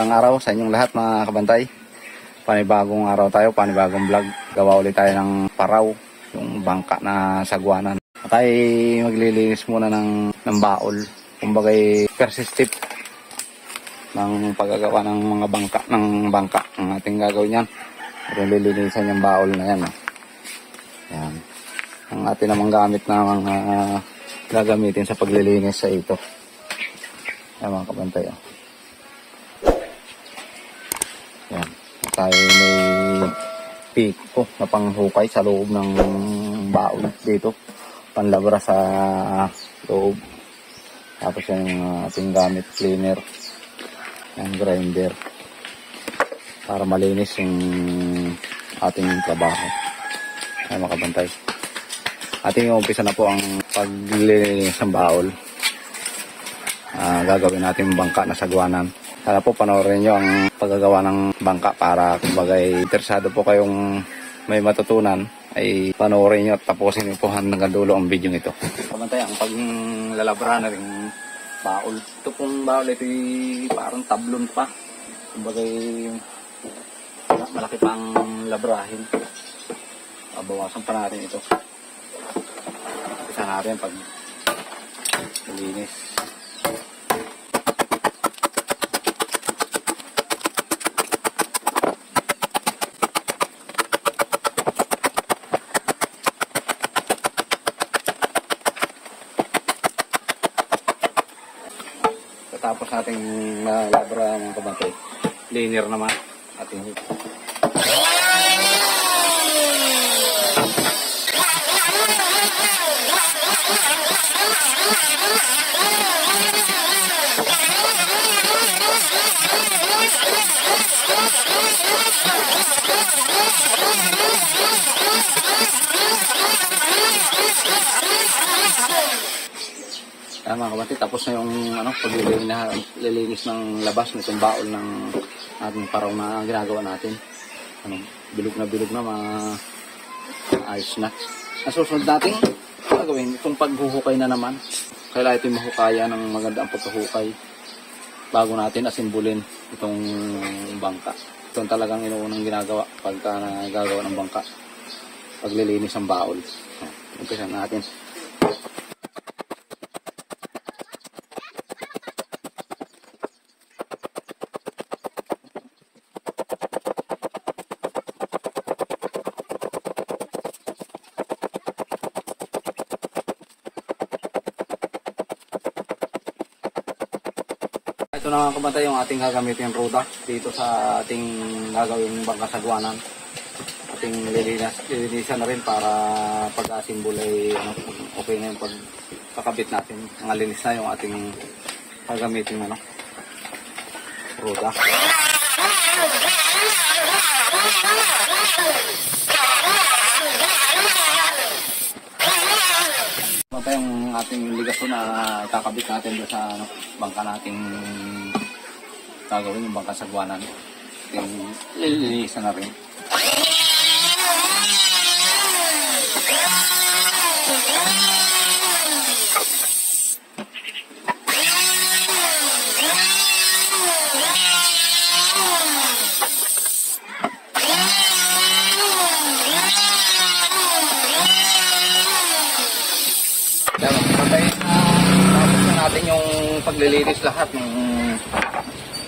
Ang araw sa inyong lahat mga kabantay. Panibagong araw tayo, panibagong vlog. Gawa ulit tayo ng paraw, yung bangka na sagwanan. At tayo maglilinis muna ng baol. Kumbagay first step ng paggagawa ng mga bangka ang ating gagawin yan. At lilinisan yung baol na yan. Yan. Ang ating namang gamit na mga gagamitin sa paglilinis sa ito. Yan mga kabantay. Yan. Tayo may piko na panghukay sa loob ng baon dito. Panlabra sa loob. Tapos yung ating gamit cleaner. Yung grinder. Para malinis yung ating trabaho. Ay makabantay. Ating umpisa na po ang paglilinis ng baol. Gagawin natin bangka na sagwanan. Sana po panoorin nyo ang paggagawa ng bangka para kumbagay interesado po kayong may matutunan ay panoorin nyo at tapusin nyo po hanggang dulo ang video ito. Pamantay ang paglalabra na rin baol. Ito pong baol ito parang tablon pa. Kumbagay malaki pang labrahin. Bawasan pa natin ito. Isa natin pag malinis. Tapos nating labra mga kabantay. Liner naman ating mga kabantay, tapos na yung paglilinis ng labas nitong baol ng ating paraw na ginagawa natin. Bilog na ayos na. Ang susunod natin gagawin itong paghuhukay na naman. Kailangan ito mahukayan ng maganda ang paghuhukay bago natin asimbulin itong bangka. Ito talagang inuunang ginagawa pagka nagagawa ng bangka, paglilinis ng baol. Umpisa natin. Ito na mga kabantay yung ating gagamitin ruda dito sa ating gagawin bangka sagwanan. Ating lilinisan na rin para pag-asimbol ay okay na yung pagkakabit natin. Ang linis na yung ating gagamitin ruda. Ito yung ating ligasyon na kakabit natin doon sa bangka nating gagawin yung bangka sagwanan. Yung lilinisan na rin. Tapos na natin yung paglilinis lahat ng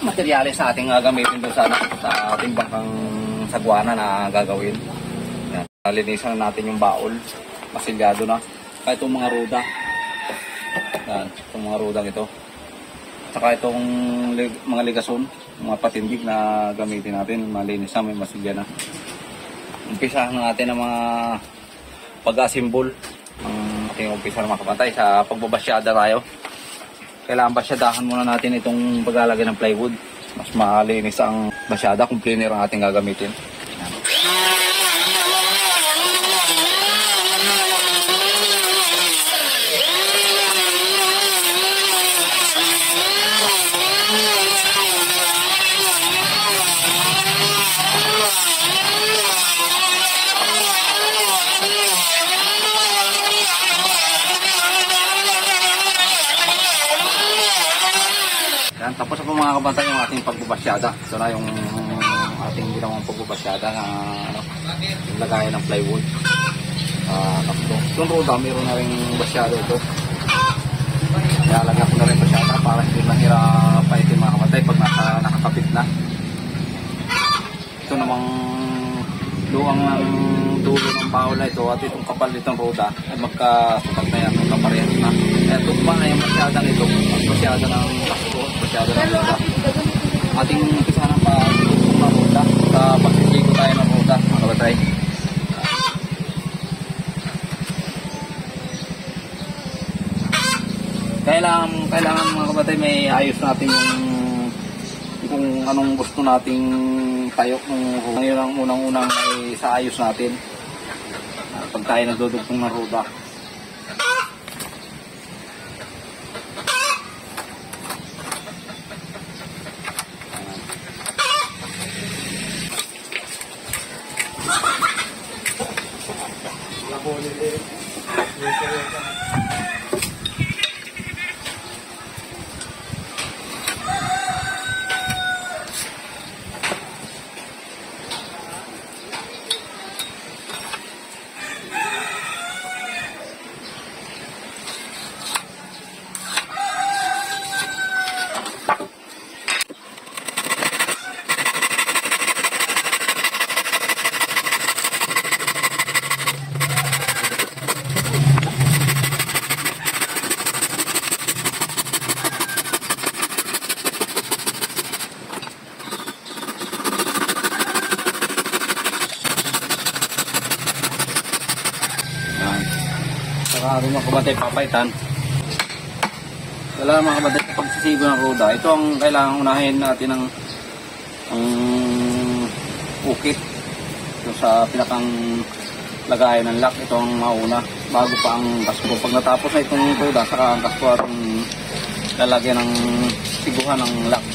materyales na ating gagamitin doon sa ating bangkang sagwana na gagawin. Yan. Linisan na natin yung baol. Masilyado na. Kaya itong mga ruda. Yan. Itong mga rudang ito. Saka itong mga ligason, mga patindig na gamitin natin. Malinis na, may masilya na. Umpisahan na natin ang mga pag-asimbol. Ating umpisa na makapantay sa pagbabasyada tayo. Kailangan basyadahan muna natin itong paglalagay ng plywood. Mas malinis ang basyada kung cleaner ang ating gagamitin. Yan, tapos ako po mga kabantay yung ating pagbubasyada. Ito na yung ating ginawang pagbubasyada na yung lagayan ng plywood. Tapos yung roda, mayroon na rin basyado ito. Ilalagyan ko na rin basyada para hindi mahirap pa ito mga kabantay pag nakakapit na. Ito namang luwang ng dulo ng bawal na ito at itong kapal nitong roda ay magkasukat na yan, magkaparehas na. Kaya tumba na yung basyada nito, basyada ng kasko, basyada ng roda. Ating umpisa ng roda sa pagsisigo tayo ng roda mga kabatay. Kailangan mga kabatay may ayos natin yung kung anong gusto nating tayo kung yun ang unang-unang ay sa ayos natin pag tayo nagdudugtong ng roda. Saka rin mga kabatay papaitan. Wala mga kabatay sa pagsisigo ng roda. Ito ang kailangan unahin natin ng ukit. Ito sa pinakang lagayan ng lock. Ito ang mauna bago pa ang kasko. Pag natapos na itong roda, saka ang kasko at ang lalagyan ng siguhan ng lock.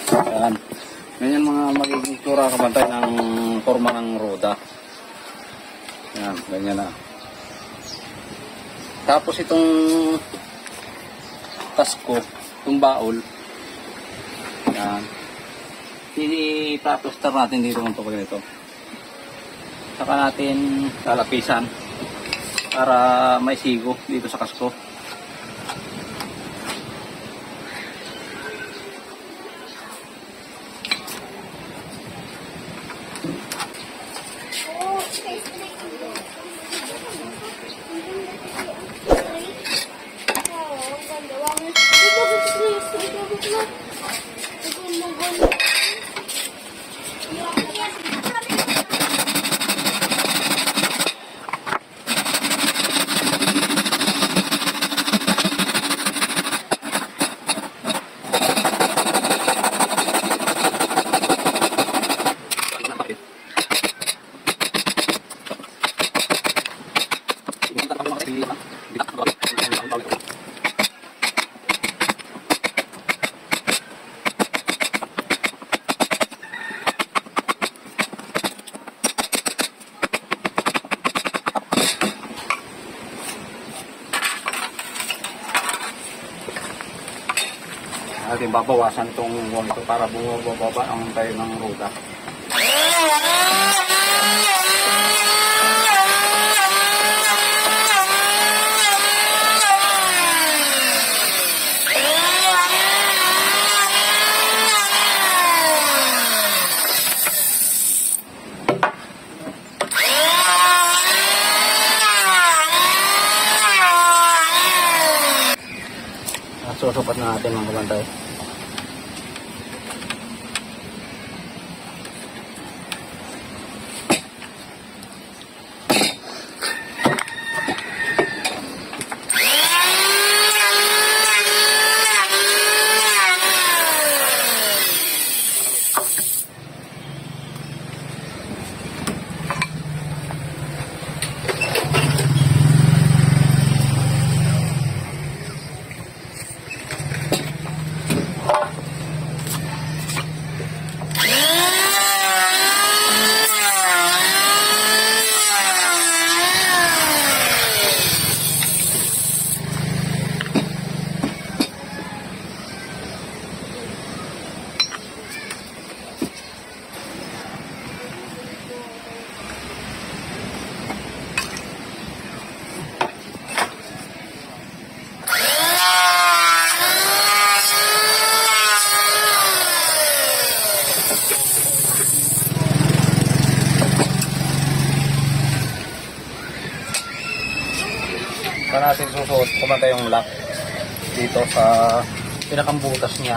Ayan. Ganyan mga magiging tura kabantay ng forma ng roda. Ayan, ganyan na. Tapos itong kasko, itong baul. Ayan. Ipaplastar natin dito ng pag ganito. Saka natin lalapisan para may sigo dito sa kasko. Ating babawasan itong wall ito para bumababa ang tayo ng roda. Susupat na natin mga kabantay. Saka natin susuot, kumanta yung lock dito sa pinakambutas niya.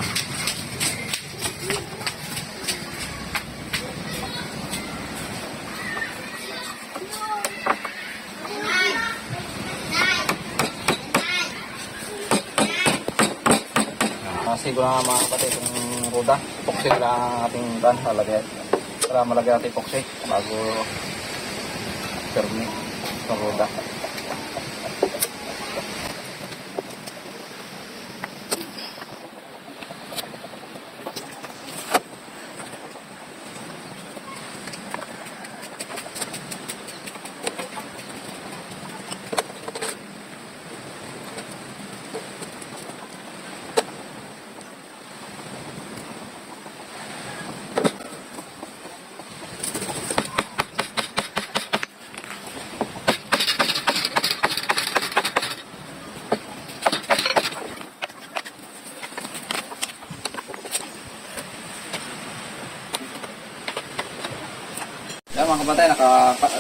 Siguro na mga kapatid itong ruda. Epoxy lang ang ating ban. Para malagyan natin epoxy bago permi itong ruda. Yan mga kapatay,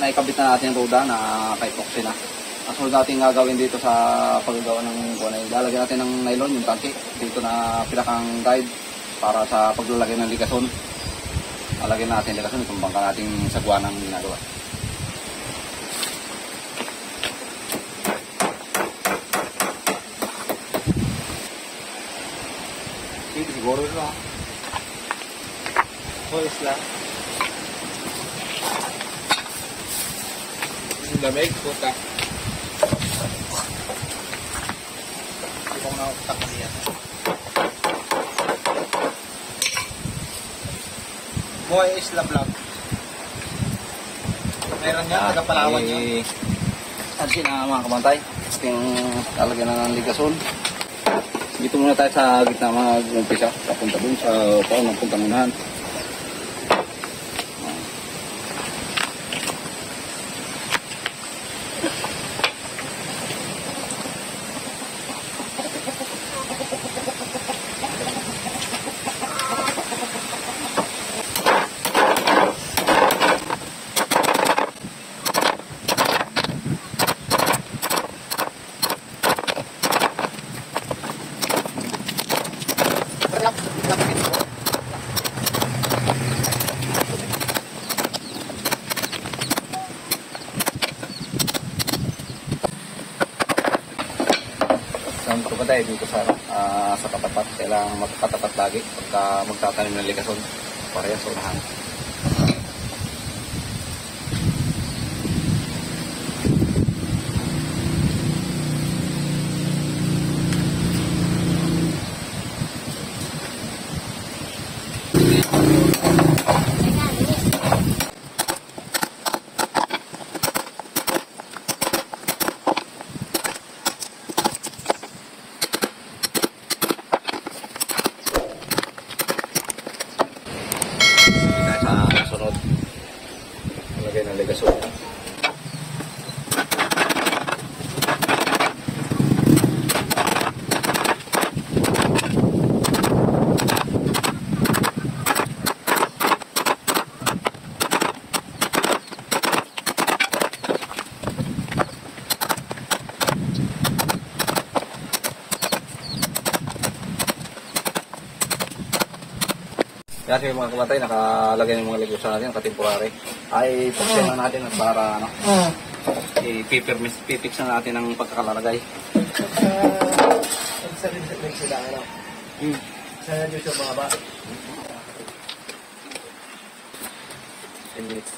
naikabit na natin yung ruda na ka-epoxy na. Ang sunod natin gagawin dito sa paggagawa ng buwan ay lalagyan natin ng nylon, yung tangke. Dito na pinakang guide para sa paglalagay ng ligason. Lalagyan natin ligason, itong bangka nating sagwan ng ginagawa. Siguro ito ha. Holes lang. Lamig, puta. Hindi ko na takpan yan. Boy, Islam lang. Meron yan, nagapalawan yun. Pansin na mga kamantay. Yung lalagyan na ng ligason. Dito muna tayo sa gitna mag-umpisa. Papunta dun sa paunang puntang unahan. Tayo dito sa katapat, kailangan magkatapat lagi pagka magtatanim ng ligason parehas sa unahan. Sunod, lagay ng ligason. Kasi mga kamatay, nakalagay ng mga ligason natin, nakatemporary. Ay, epoxy na natin para ano, i-pipix na natin ang pagkakalalagay. Sa rin sila, ano? Sa rin sa mga ba? 10 minutes.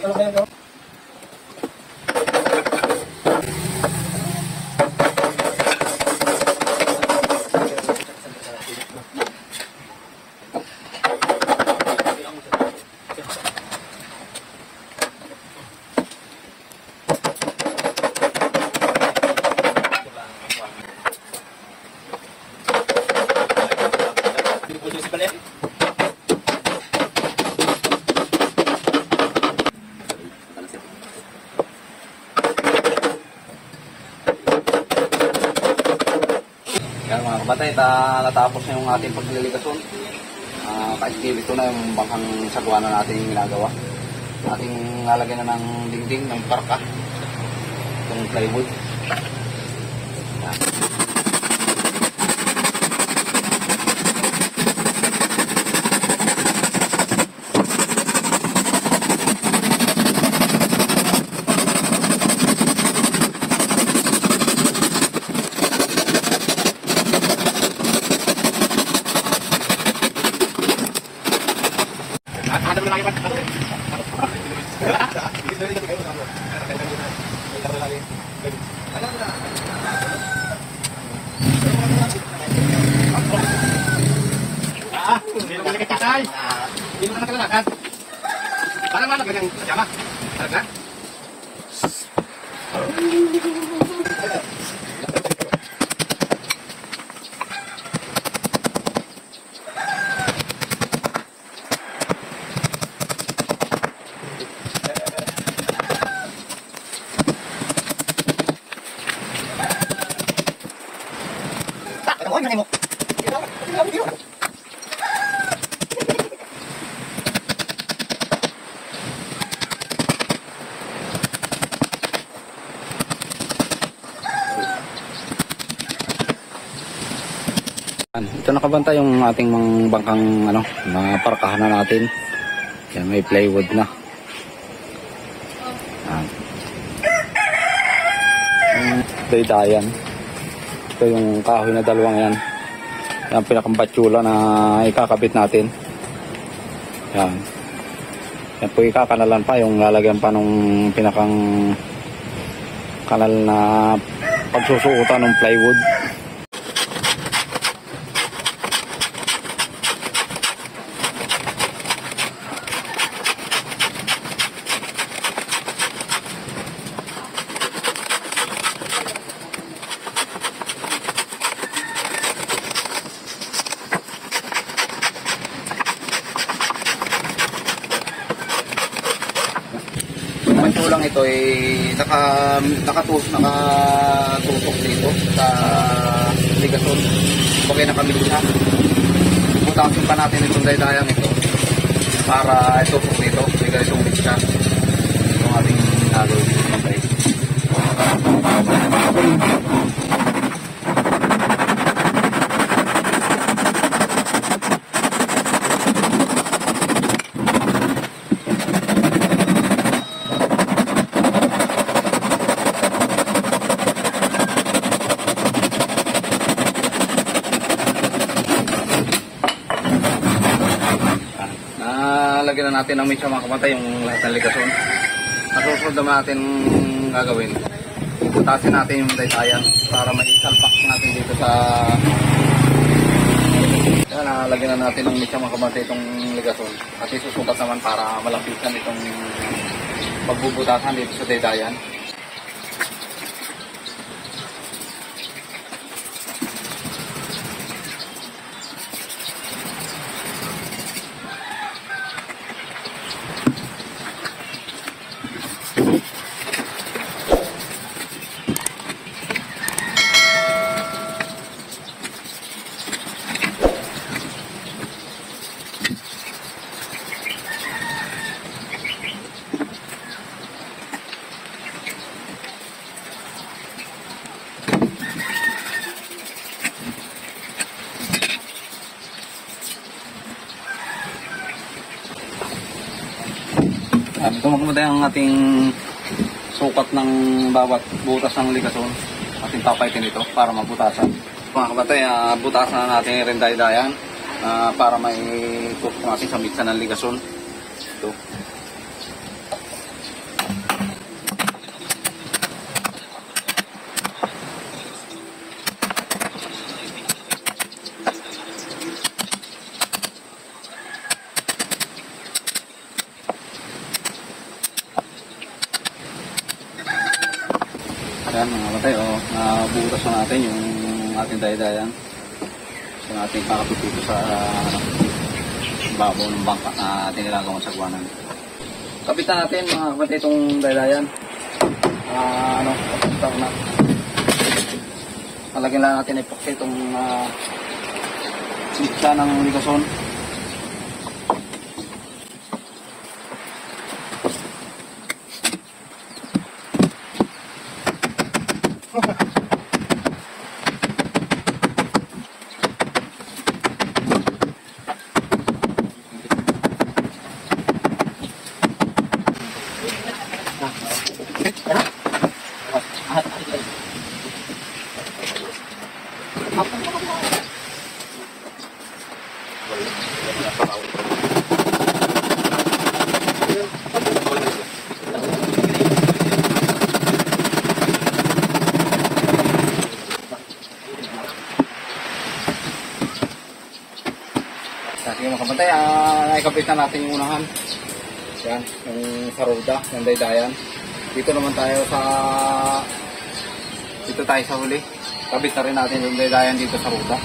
Ano ba yung Yan mga kabatay, natapos na yung ating pagliligasyon. Ito na yung bangkang sagwana natin ginagawa. Ating lalagyan na ng dingding ng parka. Itong plywood. Yan. Ito nakabanta yung ating mga bangkang mga parkahan na natin. Yan, may plywood na. Daydayan. Ito yung kahoy na dalawang yan. Yan pinakampatsula na ikakabit natin. Yan. Yan po ikakanalan pa yung lalagyan pa nung pinakang kanal na pagsusuotan ng plywood. Lang ito ay nakatutok dito sa ligason. Okay, nakabili na. Butasin pa natin itong daydayang ito para itusok dito. May ganitong siya. Itong ating gagawin dito ng bike. Lagyan na natin ng mitsa mga kamatay yung lahat ng ligason. Nasusunod naman natin gagawin. Putasin natin yung daydayan para may salpak natin dito sa... Yan, lagyan na natin ng mitsa mga kamatay itong ligason. At isusukat naman para malapitan itong pagbubutasan dito sa daydayan. Ito magkamatay ang ating sukat ng bawat butas ng ligason. Ating papaitin ito para mabutasan. Mga kamatay, butasan na natin rin daydayan para may tusok natin sa mitsa ng ligason. Ito. Ayan mga kamatay, nabutas na natin yung ating daydayan. So natin kakapit dito sa ibabaw ng bangka na tinilagawang sagwanan. Kapitan natin mga kapatid itong daydayan. Kapag na. Palagyan lang natin epoxy itong siksa ng ligason. Sige mga kapatay, naikapit na natin yung unahan. Yan, yung saruda, yung daydayan. Dito tayo sa huli. Kabit na rin natin yung daydayan dito sa ruda.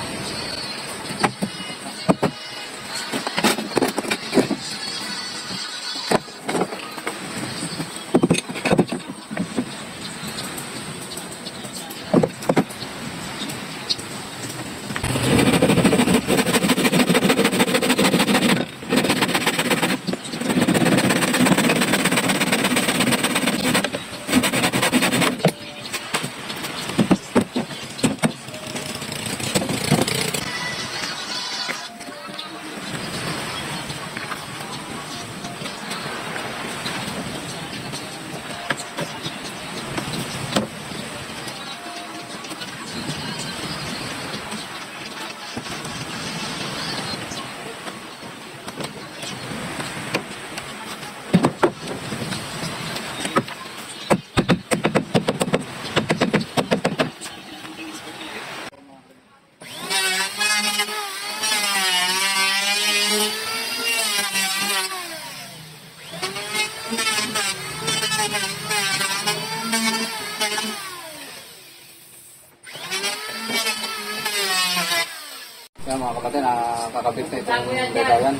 Yan mga kapatid, nakakabit na itong daydayan.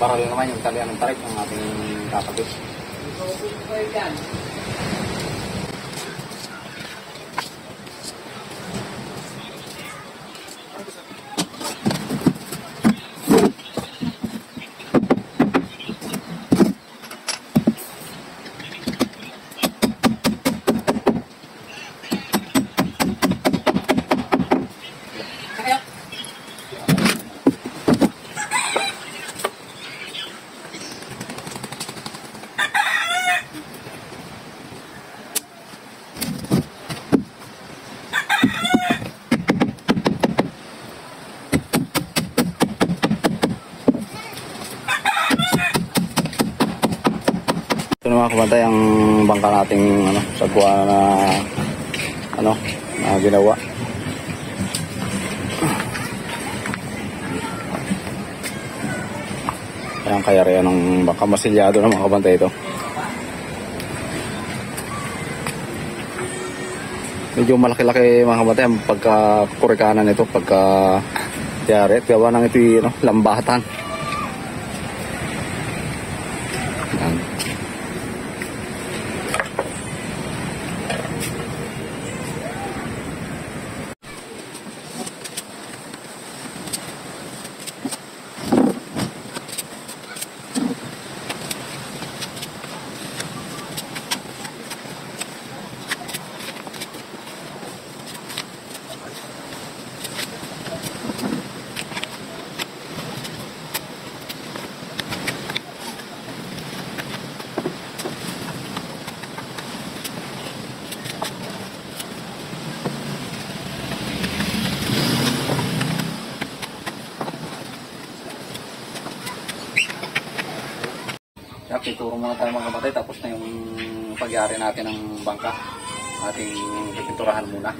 Para lang naman yung talian ng tarik ng ating kakabit. Ito na mga kapatay ang bangka nating sagwa na ginawa. Ayan kaya ng bangka, masilyado na mga kapatay ito. Medyo malaki-laki mga kapatay ang pagkakurikanan nito pagka tiyari at gawa ng ito lambatan. Ayan. Ituro muna tayo mga kapatid, tapos na yung pagyari natin ng bangka. Ating pipinturahan muna.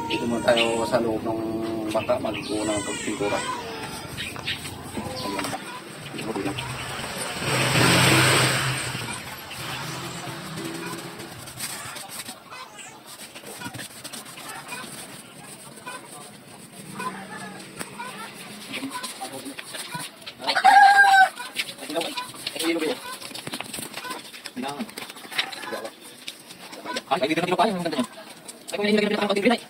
Dito muna tayo sa loob ng bangka, mag-una ng pagpintura. Ay, dito na kilo pa yung ganda niya. Ay, kung nilagyan ng konting grinay.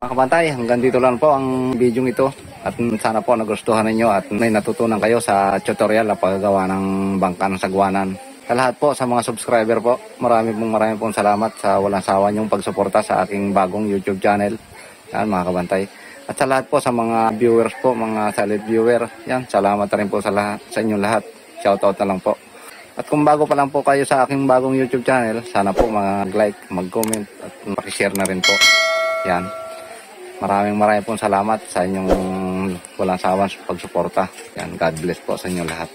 Mga kabantay, hanggang dito lang po ang video ito at sana po nagustuhan ninyo at may natutunan kayo sa tutorial na paggagawa ng bangka ng sagwanan. Sa lahat po, sa mga subscriber po, maraming pong salamat sa walang sawa niyong pagsuporta sa aking bagong YouTube channel. Yan mga kabantay. At sa lahat po sa mga viewers po, mga silent viewer, yan, salamat na rin po sa lahat, sa inyong lahat. Shoutout na lang po. At kung bago pa lang po kayo sa aking bagong YouTube channel, sana po mag-like, mag-comment at mag-share na rin po. Yan. Maraming pong salamat sa inyong walang sawang pagsuporta. Yan, God bless po sa inyong lahat.